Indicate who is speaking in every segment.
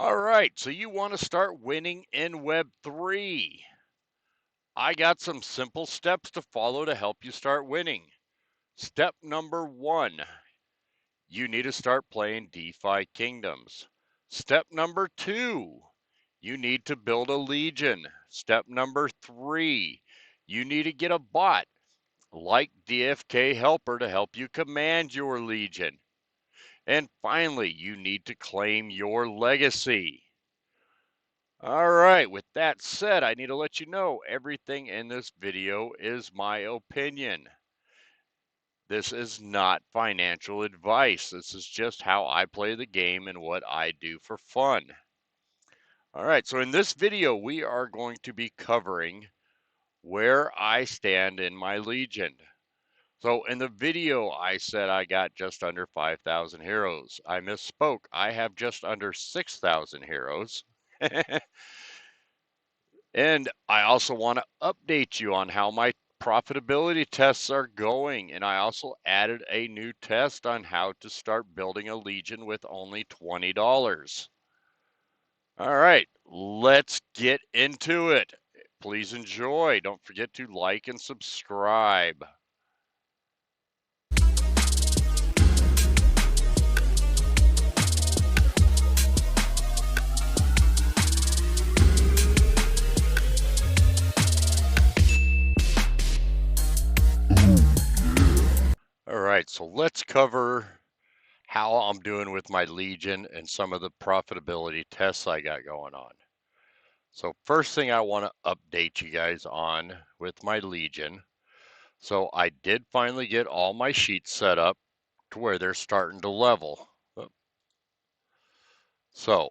Speaker 1: All right, so you want to start winning in Web3. I got some simple steps to follow to help you start winning. Step number one, you need to start playing DeFi Kingdoms. Step number two, you need to build a legion. Step number three, you need to get a bot like DFK Helper to help you command your legion. And finally, you need to claim your legacy. All right, with that said, I need to let you know everything in this video is my opinion. This is not financial advice. This is just how I play the game and what I do for fun. All right, so in this video, we are going to be covering where I stand in my Legion. So in the video, I said I got just under 5,000 heroes. I misspoke. I have just under 6,000 heroes. And I also want to update you on how my profitability tests are going. And I also added a new test on how to start building a Legion with only $20. All right, let's get into it. Please enjoy. Don't forget to like and subscribe. All right, so let's cover how I'm doing with my Legion and some of the profitability tests I got going on. So first thing I want to update you guys on with my Legion. So I did finally get all my sheets set up to where they're starting to level. So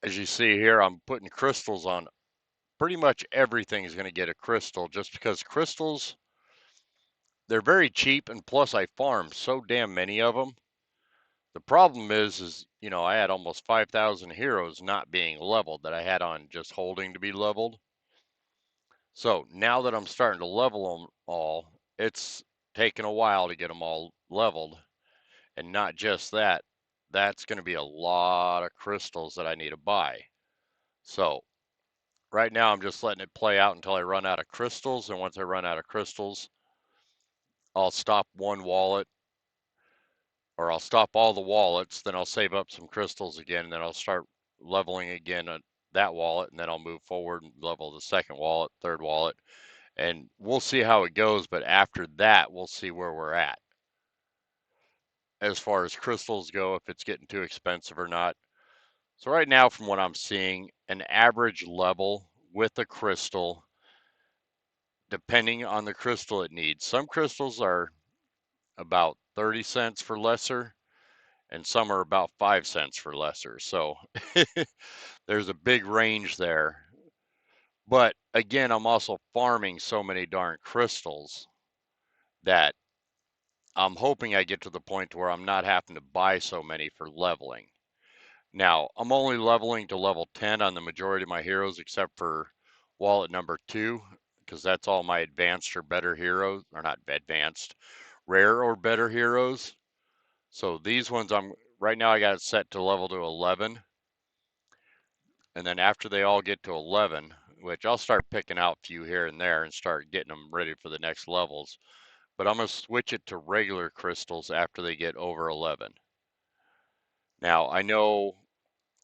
Speaker 1: as you see here, I'm putting crystals on. Pretty much everything is going to get a crystal just because crystals, they're very cheap, and plus I farm so damn many of them. The problem is I had almost 5,000 heroes not being leveled that I had on just holding to be leveled. So now that I'm starting to level them all, it's taken a while to get them all leveled. And not just that, that's going to be a lot of crystals that I need to buy. So right now I'm just letting it play out until I run out of crystals. And once I run out of crystals, I'll stop one wallet, or I'll stop all the wallets. Then I'll save up some crystals again. And then I'll start leveling again on that wallet. And then I'll move forward and level the second wallet, third wallet. And we'll see how it goes. But after that, we'll see where we're at as far as crystals go, if it's getting too expensive or not. So right now, from what I'm seeing, an average level with a crystal, depending on the crystal it needs. Some crystals are about 30 cents for lesser, and some are about 5 cents for lesser. So there's a big range there. But again, I'm also farming so many darn crystals that I'm hoping I get to the point where I'm not having to buy so many for leveling. Now, I'm only leveling to level 10 on the majority of my heroes, except for wallet number 2, because that's all my advanced or better heroes, or not advanced, rare or better heroes. So these ones right now I got it set to level to 11. And then after they all get to 11, which I'll start picking out a few here and there and start getting them ready for the next levels. But I'm going to switch it to regular crystals after they get over 11. Now, I know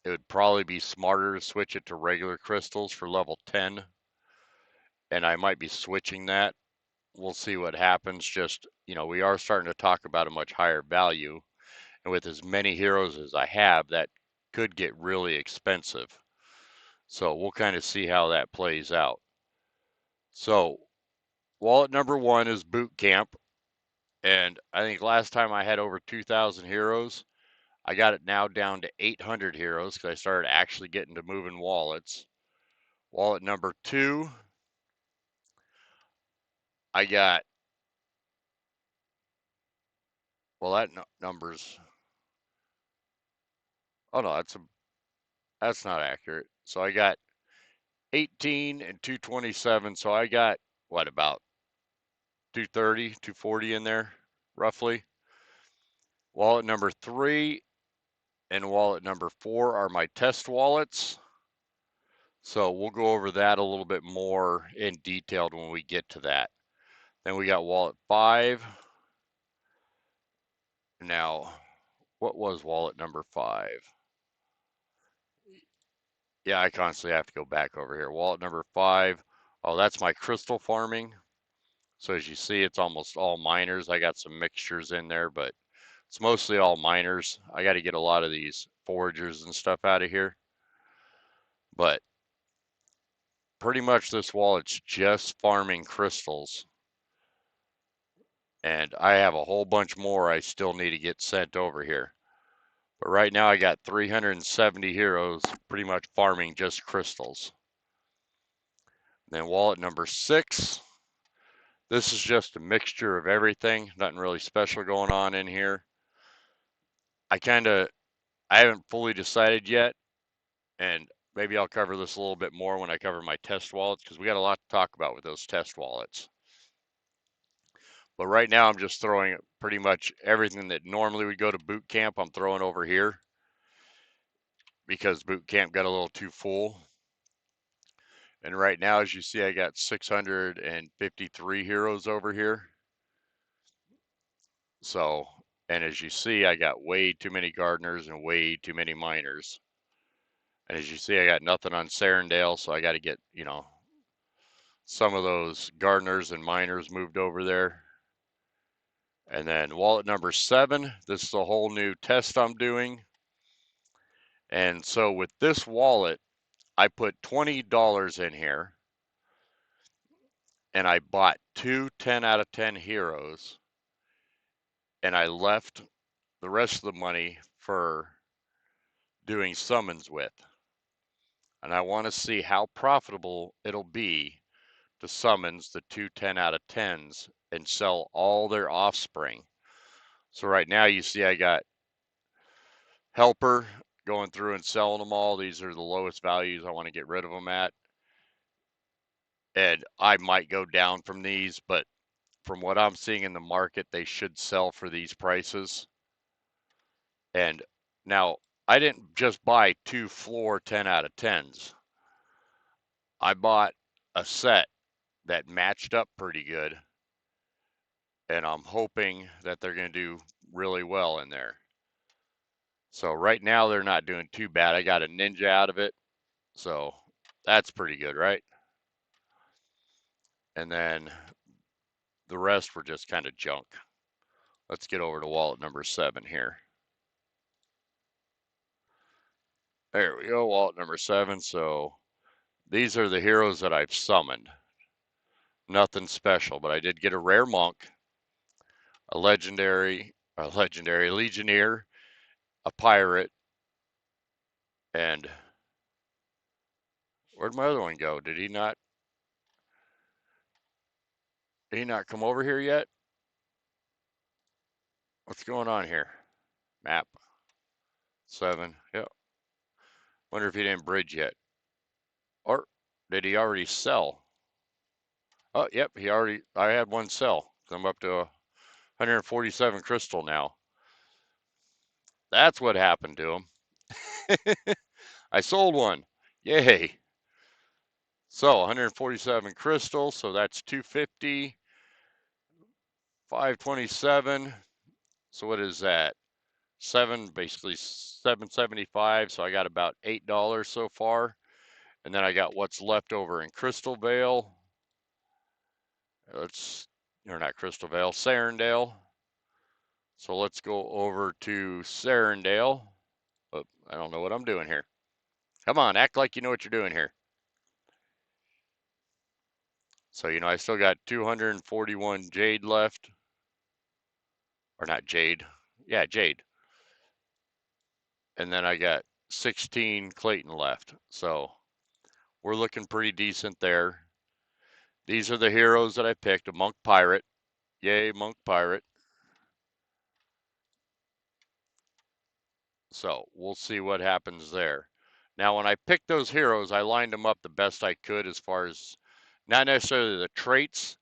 Speaker 1: it would probably be smarter to switch it to regular crystals for level 10. And I might be switching that. We'll see what happens. Just, we are starting to talk about a much higher value. And with as many heroes as I have, that could get really expensive. So we'll kind of see how that plays out. So wallet number 1 is Boot Camp. And I think last time I had over 2,000 heroes. I got it now down to 800 heroes because I started actually getting to moving wallets. Wallet number 2, I got, well, that number's, oh no, that's not accurate. So I got 18 and 227. So I got, what, about 230, 240 in there, roughly. Wallet number 3, And wallet number 4 are my test wallets. So we'll go over that a little bit more in detail when we get to that. Then we got wallet 5. Now, what was wallet number 5? Yeah, I constantly have to go back over here. Wallet number 5. Oh, that's my crystal farming. So as you see, it's almost all miners. I got some mixtures in there, but it's mostly all miners. I got to get a lot of these foragers and stuff out of here. But pretty much this wallet's just farming crystals. And I have a whole bunch more I still need to get sent over here. But right now I got 370 heroes pretty much farming just crystals. Then wallet number 6. This is just a mixture of everything. Nothing really special going on in here. I haven't fully decided yet, and maybe I'll cover this a little bit more when I cover my test wallets, because we got a lot to talk about with those test wallets. But right now I'm just throwing pretty much everything that normally would go to boot camp, I'm throwing over here because boot camp got a little too full. And right now, as you see, I got 653 heroes over here. So, and as you see, I got way too many gardeners and way too many miners. And as you see, I got nothing on Sarandale, so I got to get, some of those gardeners and miners moved over there. And then wallet number 7, this is a whole new test I'm doing. And so with this wallet, I put $20 in here and I bought 2 10 out of 10 heroes, and I left the rest of the money for doing summons with. And I want to see how profitable it'll be to summons the 2 10 out of 10s and sell all their offspring. So right now you see I got Helper going through and selling them all. These are the lowest values I want to get rid of them at. And I might go down from these, but from what I'm seeing in the market, they should sell for these prices. And now I didn't just buy 2 floor 10 out of 10s. I bought a set that matched up pretty good, and I'm hoping that they're going to do really well in there. So right now they're not doing too bad. I got a ninja out of it, so that's pretty good, right? And then the rest were just kind of junk. Let's get over to wallet number 7 here. There we go, wallet number 7. So these are the heroes that I've summoned. Nothing special, but I did get a rare monk, a legendary legionnaire, a pirate, and where'd my other one go? Did he not come over here yet? What's going on here? Map 7. Yep. Wonder if he didn't bridge yet. Or did he already sell? Oh, yep, I had one sell. So I'm up to 147 crystal now. That's what happened to him. I sold one. Yay. So 147 crystal, so that's 250, 527. So what is that? Basically 775. So I got about $8 so far. And then I got what's left over in Crystal Vale. Not Crystal Vale, Sarandale. So let's go over to Sarandale. Oh, I don't know what I'm doing here. Come on, act like you know what you're doing here. So, I still got 241 Jade left. Or not Jade. Yeah, Jade. And then I got 16 Klaytn left. So we're looking pretty decent there. These are the heroes that I picked. A Monk Pirate. Yay, Monk Pirate. So we'll see what happens there. Now, when I picked those heroes, I lined them up the best I could as far as not necessarily the traits,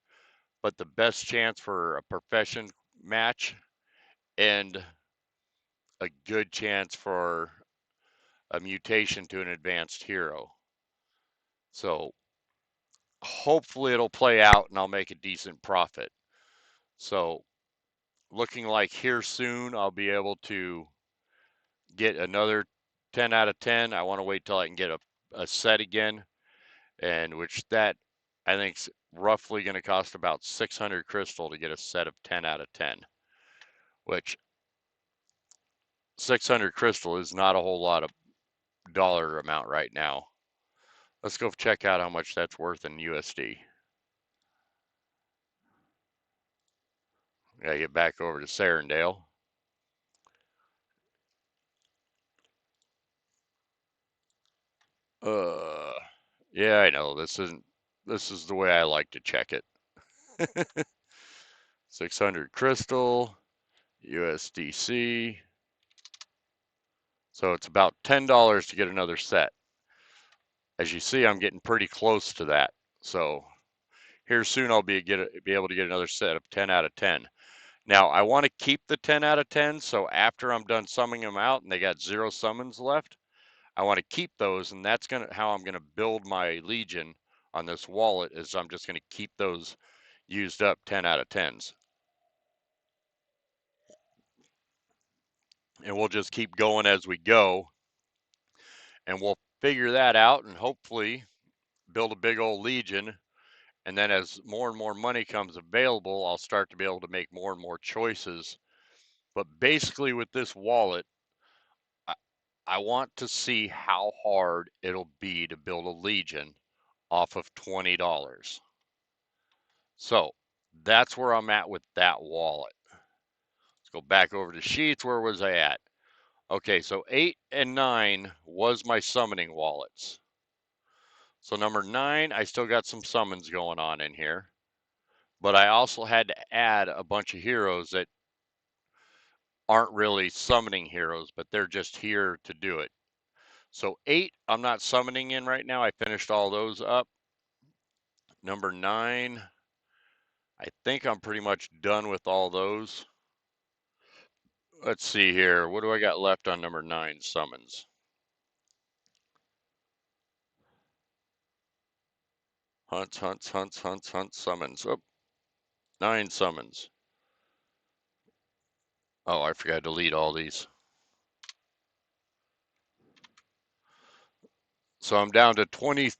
Speaker 1: but the best chance for a profession match. And a good chance for a mutation to an advanced hero. So hopefully it'll play out and I'll make a decent profit. So looking like here soon I'll be able to get another 10 out of 10. I want to wait till I can get a set again, and which that I think's roughly going to cost about 600 crystal to get a set of 10 out of 10, which 600 crystal is not a whole lot of dollar amount right now. Let's go check out how much that's worth in USD. Gotta get back over to Sarandale. Yeah, I know this is the way I like to check it. 600 crystal, USDC. So it's about $10 to get another set. As you see, I'm getting pretty close to that. So here soon I'll be able to get another set of 10 out of 10. Now I want to keep the 10 out of 10. So after I'm done summoning them out and they got 0 summons left, I want to keep those, and that's how I'm gonna build my Legion on this wallet. Is I'm just gonna keep those used up 10 out of 10s, and we'll just keep going as we go, and we'll figure that out, and hopefully build a big old Legion. And then as more and more money comes available, I'll start to be able to make more and more choices. But basically, with this wallet, I want to see how hard it'll be to build a Legion off of $20. So that's where I'm at with that wallet. Let's go back over to Sheets. Where was I at? Okay, so 8 and 9 was my summoning wallets. So number 9, I still got some summons going on in here. But I also had to add a bunch of heroes that aren't really summoning heroes, but they're just here to do it. So 8, I'm not summoning in right now. I finished all those up. Number 9, I think I'm pretty much done with all those. Let's see here. What do I got left on number 9 summons? Hunts, summons. Oh, 9 summons. Oh, I forgot to delete all these. So I'm down to 20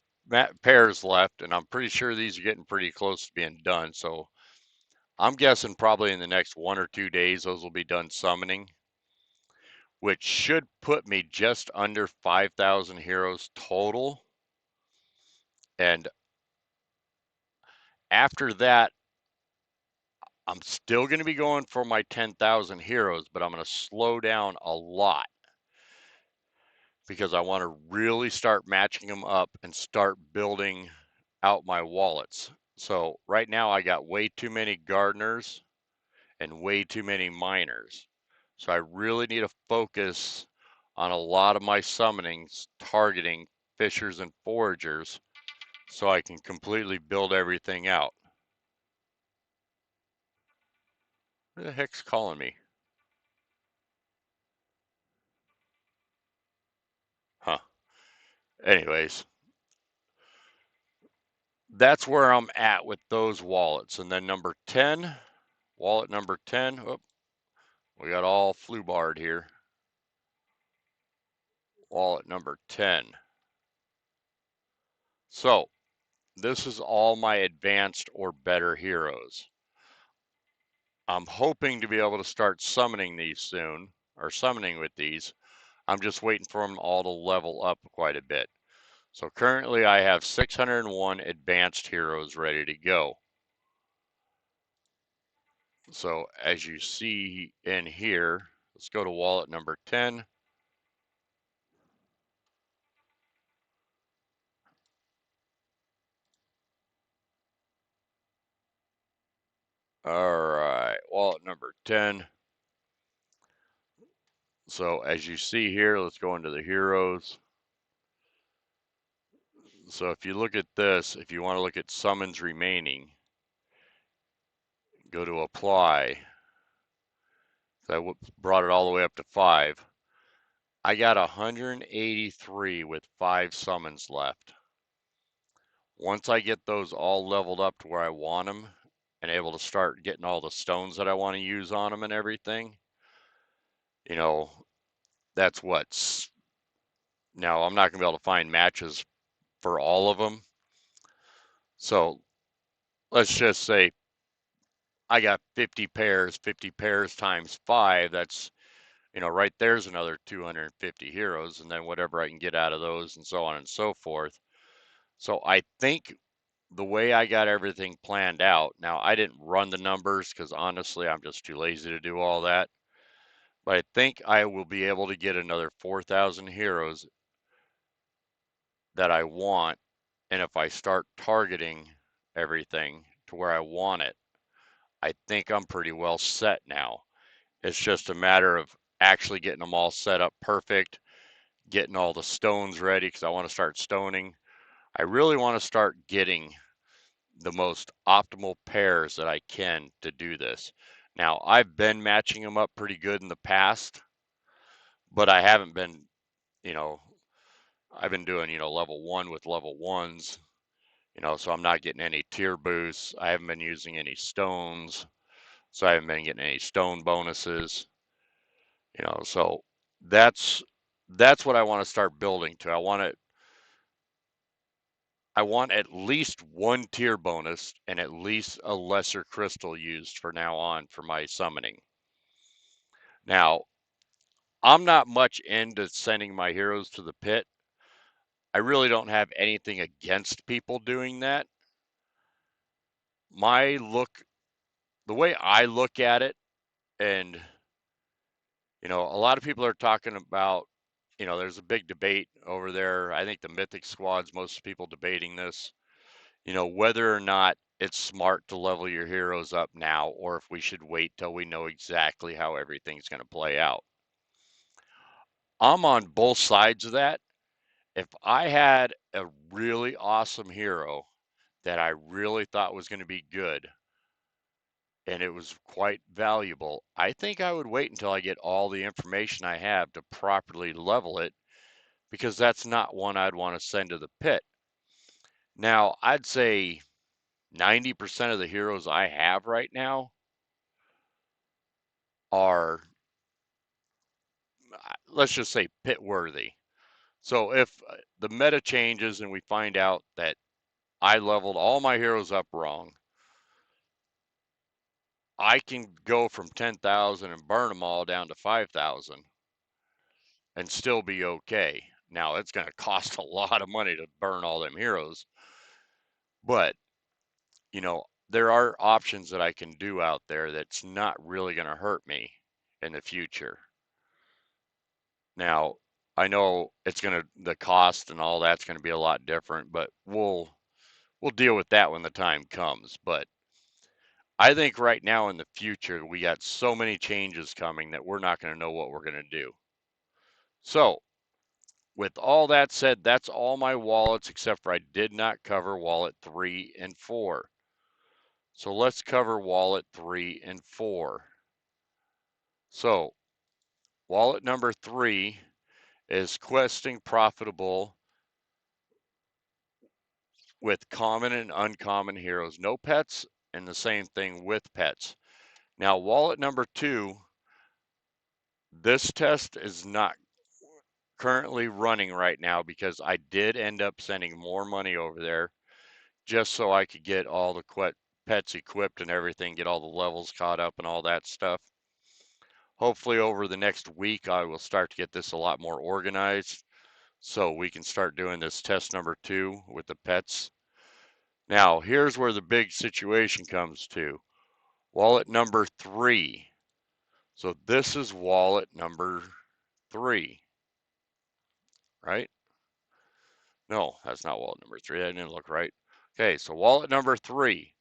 Speaker 1: pairs left, and I'm pretty sure these are getting pretty close to being done. So I'm guessing probably in the next 1 or 2 days, those will be done summoning, which should put me just under 5,000 heroes total. And after that, I'm still going to be going for my 10,000 heroes, but I'm going to slow down a lot because I want to really start matching them up and start building out my wallets. So right now I got way too many gardeners and way too many miners. So I really need to focus on a lot of my summonings targeting fishers and foragers so I can completely build everything out. Who the heck's calling me? Huh. Anyways, that's where I'm at with those wallets. And then number 10, wallet number 10. Oh, we got all flu barred here. Wallet number 10. So this is all my advanced or better heroes. I'm hoping to be able to start summoning these soon, or summoning with these. I'm just waiting for them all to level up quite a bit. So currently I have 601 advanced heroes ready to go. So as you see in here, let's go to wallet number 10. All right, wallet number 10. So as you see here, let's go into the heroes. So if you look at this, if you want to look at summons remaining, go to apply, I brought it all the way up to 5. I got 183 with 5 summons left. Once I get those all leveled up to where I want them and able to start getting all the stones that I want to use on them and everything, you know, that's what's now I'm not going to be able to find matches for all of them. So let's just say I got 50 pairs times 5. That's, right there's another 250 heroes, and then whatever I can get out of those and so on and so forth. So I think the way I got everything planned out, now I didn't run the numbers because honestly, I'm just too lazy to do all that. But I think I will be able to get another 4,000 heroes that I want. And if I start targeting everything to where I want it, I think I'm pretty well set now. It's just a matter of actually getting them all set up perfect, getting all the stones ready because I want to start stoning. I really want to start getting the most optimal pairs that I can to do this. Now, I've been matching them up pretty good in the past, but I haven't been, you know, I've been doing, level 1 with level 1s, so I'm not getting any tier boosts. I haven't been using any stones, so I haven't been getting any stone bonuses, so that's what I want to start building to. I want at least 1 tier bonus and at least a lesser crystal used for now on for my summoning. Now, I'm not much into sending my heroes to the pit. I really don't have anything against people doing that. The way I look at it, and, a lot of people are talking about, there's a big debate over there. I think the Mythic Squad's most people debating this, whether or not it's smart to level your heroes up now or if we should wait till we know exactly how everything's going to play out. I'm on both sides of that. If I had a really awesome hero that I really thought was going to be good and it was quite valuable, I think I would wait until I get all the information I have to properly level it, because that's not one I'd want to send to the pit. Now, I'd say 90% of the heroes I have right now are, let's just say, pit worthy. So if the meta changes and we find out that I leveled all my heroes up wrong, I can go from 10,000 and burn them all down to 5,000 and still be okay. Now, it's going to cost a lot of money to burn all them heroes, but, there are options that I can do out there that's not really going to hurt me in the future. Now, I know the cost and all that's going to be a lot different, but we'll deal with that when the time comes. But I think right now in the future, we got so many changes coming that we're not going to know what we're going to do. So, with all that said, that's all my wallets, except for I did not cover wallet 3 and 4. So let's cover wallet 3 and 4. So, wallet number 3 is questing profitable with common and uncommon heroes. No pets, and the same thing with pets. Now, wallet number 2, this test is not currently running right now because I did end up sending more money over there just so I could get all the pets equipped and everything, get all the levels caught up and all that stuff. Hopefully over the next week, I will start to get this a lot more organized so we can start doing this test number 2 with the pets. Now, here's where the big situation comes to. Wallet number 3. So this is wallet number 3, right? No, that's not wallet number 3. That didn't look right. Okay, so wallet number 3.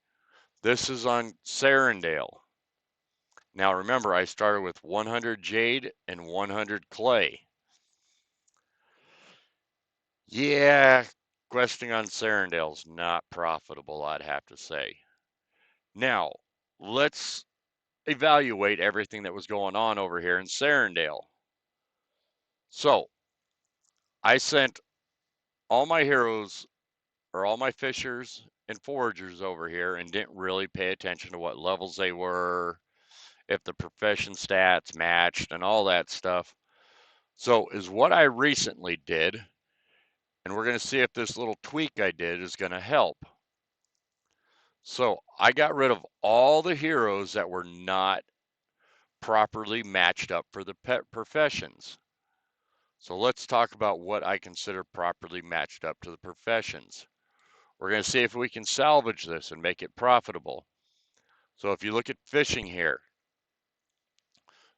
Speaker 1: This is on Serendale. Now remember, I started with 100 Jade and 100 Clay. Yeah, questing on Serendale's not profitable, I'd have to say. Now, let's evaluate everything that was going on over here in Sarandale. So I sent all my heroes or all my fishers and foragers over here and didn't really pay attention to what levels they were, if the profession stats matched, and all that stuff. So is what I recently did, and we're going to see if this little tweak I did is going to help. So I got rid of all the heroes that were not properly matched up for the professions. So let's talk about what I consider properly matched up to the professions. We're going to see if we can salvage this and make it profitable. So if you look at fishing here,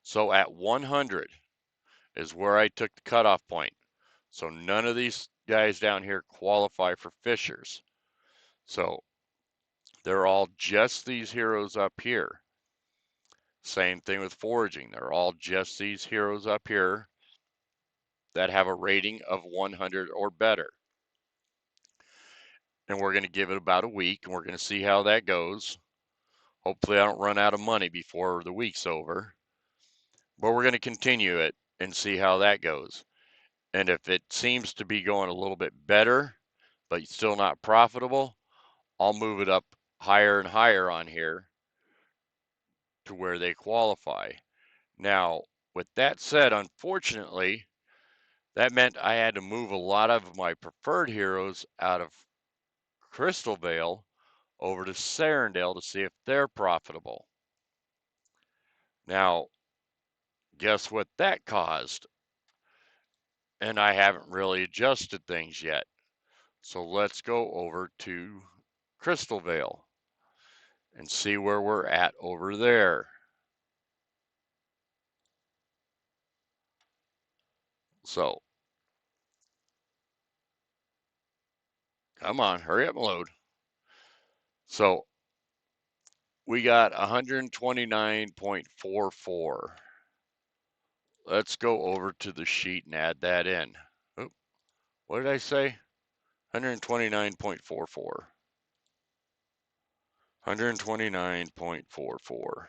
Speaker 1: so at 100 is where I took the cutoff point. So none of these guys down here qualify for fishers. So they're all just these heroes up here. Same thing with foraging. They're all just these heroes up here that have a rating of 100 or better. And we're going to give it about a week, and we're going to see how that goes. Hopefully I don't run out of money before the week's over. But we're going to continue it and see how that goes. And if it seems to be going a little bit better, but still not profitable, I'll move it up higher and higher on here to where they qualify. Now, with that said, unfortunately, that meant I had to move a lot of my preferred heroes out of Crystal Vale over to Sarandale to see if they're profitable. Now, guess what that caused? And I haven't really adjusted things yet. So let's go over to Crystal Vale and see where we're at over there. So, come on, hurry up and load. So, we got 129.44. Let's go over to the sheet and add that in. Oop, what did I say? 129.44. 129.44.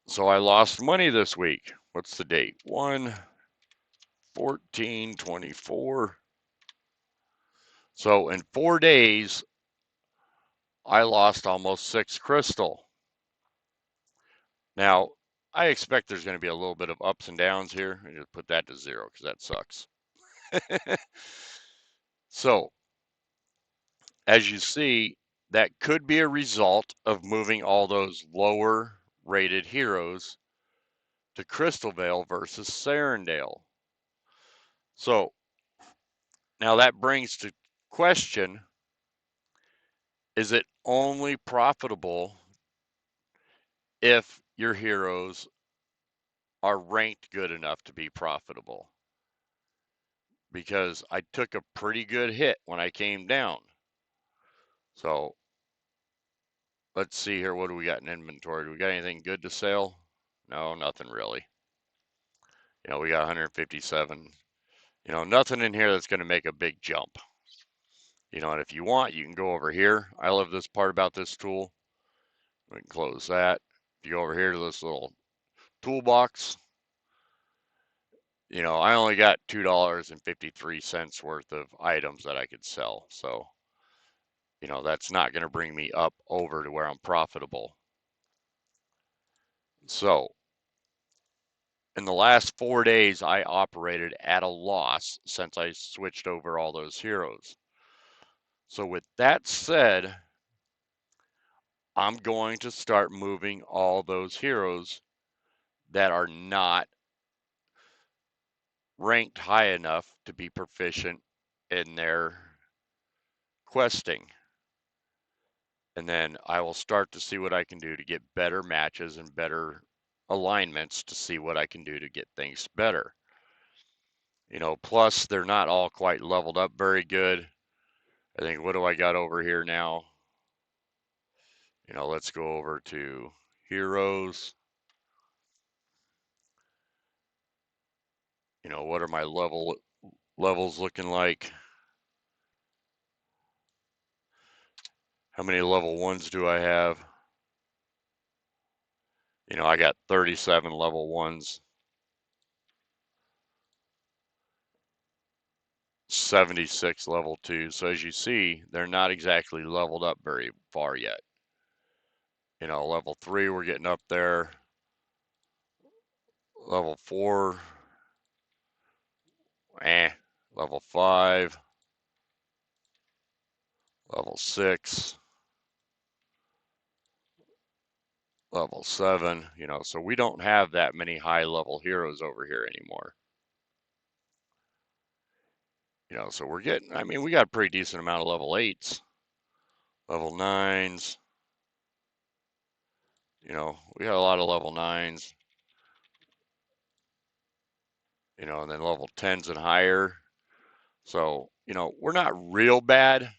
Speaker 1: So I lost money this week. What's the date? 1/14/24. So in 4 days, I lost almost 6 crystal. Now, I expect there's going to be a little bit of ups and downs here. I just put that to 0 because that sucks. So, as you see, that could be a result of moving all those lower rated heroes to Crystal Vale versus Sarandale. So, now that brings to question, is it only profitable if your heroes are ranked good enough to be profitable? Because I took a pretty good hit when I came down. So let's see here. What do we got in inventory? Do we got anything good to sell? No, nothing really. You know, we got 157. You know, nothing in here that's going to make a big jump. You know, and if you want, you can go over here. I love this part about this tool. We can close that. If you go over here to this little toolbox, you know, I only got $2.53 worth of items that I could sell. So, you know, that's not going to bring me up over to where I'm profitable. So, in the last 4 days, I operated at a loss since I switched over all those heroes. So, with that said, I'm going to start moving all those heroes that are not ranked high enough to be proficient in their questing. And then I will start to see what I can do to get better matches and better alignments to see what I can do to get things better. You know, plus they're not all quite leveled up very good. I think, what do I got over here now? You know, let's go over to heroes. You know, what are my levels looking like? How many level 1s do I have? You know, I got 37 level 1s, 76 level 2s. So as you see, they're not exactly leveled up very far yet. You know, level 3, we're getting up there. Level 4, level 5, level 6, level 7, you know, so we don't have that many high level heroes over here anymore. You know, so we're getting, I mean, we got a pretty decent amount of level 8s, level 9s, you know, we got a lot of level 9s, you know, and then level 10s and higher. So, you know, we're not real bad,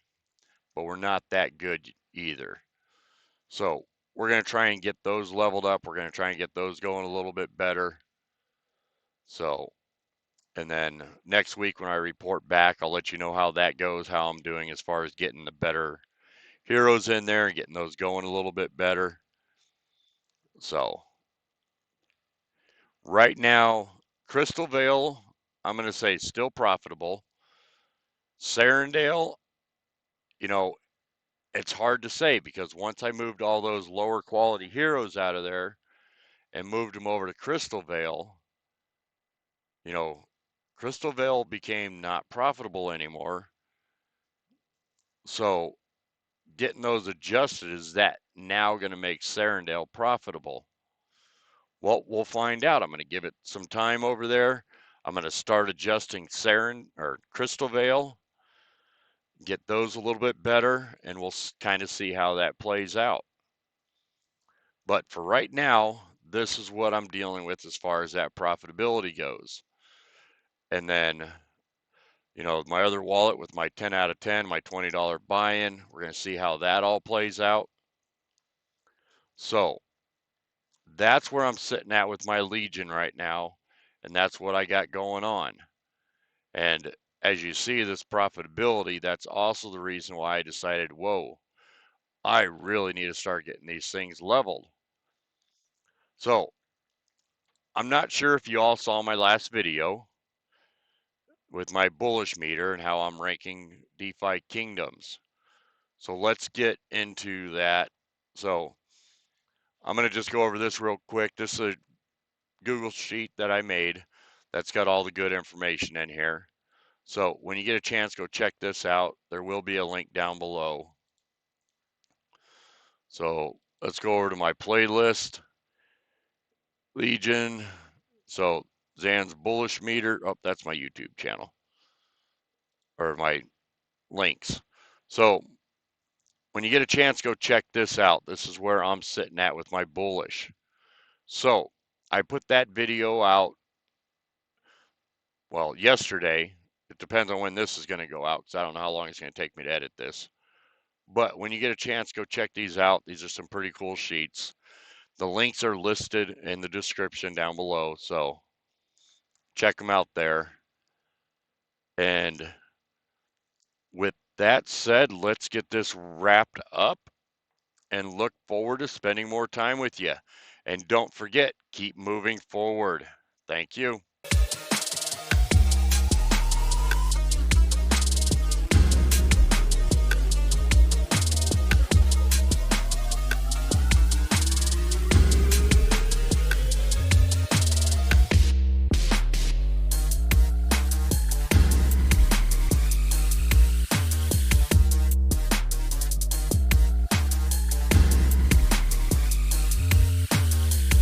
Speaker 1: but we're not that good either. So we're going to try and get those leveled up. We're going to try and get those going a little bit better. So, and then next week when I report back, I'll let you know how that goes, how I'm doing as far as getting the better heroes in there and getting those going a little bit better. So right now, Crystal Vale, I'm going to say still profitable. Sarandale, you know, it's hard to say because once I moved all those lower quality heroes out of there and moved them over to Crystal Vale, you know, Crystal Vale became not profitable anymore. So getting those adjusted, is that now going to make Sarandale profitable? Well, we'll find out. I'm going to give it some time over there. I'm going to start adjusting Crystal Vale, get those a little bit better, and we'll kind of see how that plays out. But for right now, this is what I'm dealing with as far as that profitability goes. And then, you know, my other wallet with my 10 out of 10, my $20 buy-in, we're going to see how that all plays out. So that's where I'm sitting at with my Legion right now, and that's what I got going on. And as you see, this profitability, that's also the reason why I decided, whoa, I really need to start getting these things leveled. So I'm not sure if you all saw my last video with my bullish meter and how I'm ranking DeFi Kingdoms. So let's get into that. So I'm going to just go over this real quick. This is a Google sheet that I made that's got all the good information in here. So when you get a chance, go check this out. There will be a link down below. So let's go over to my playlist, Legion. So Zan's bullish meter. Oh, that's my YouTube channel or my links. So when you get a chance, go check this out. This is where I'm sitting at with my bullish. So I put that video out, well, yesterday. It depends on when this is going to go out because I don't know how long it's going to take me to edit this. But when you get a chance, go check these out. These are some pretty cool sheets. The links are listed in the description down below, so check them out there. And with that said, let's get this wrapped up and look forward to spending more time with you. And don't forget, keep moving forward. Thank you.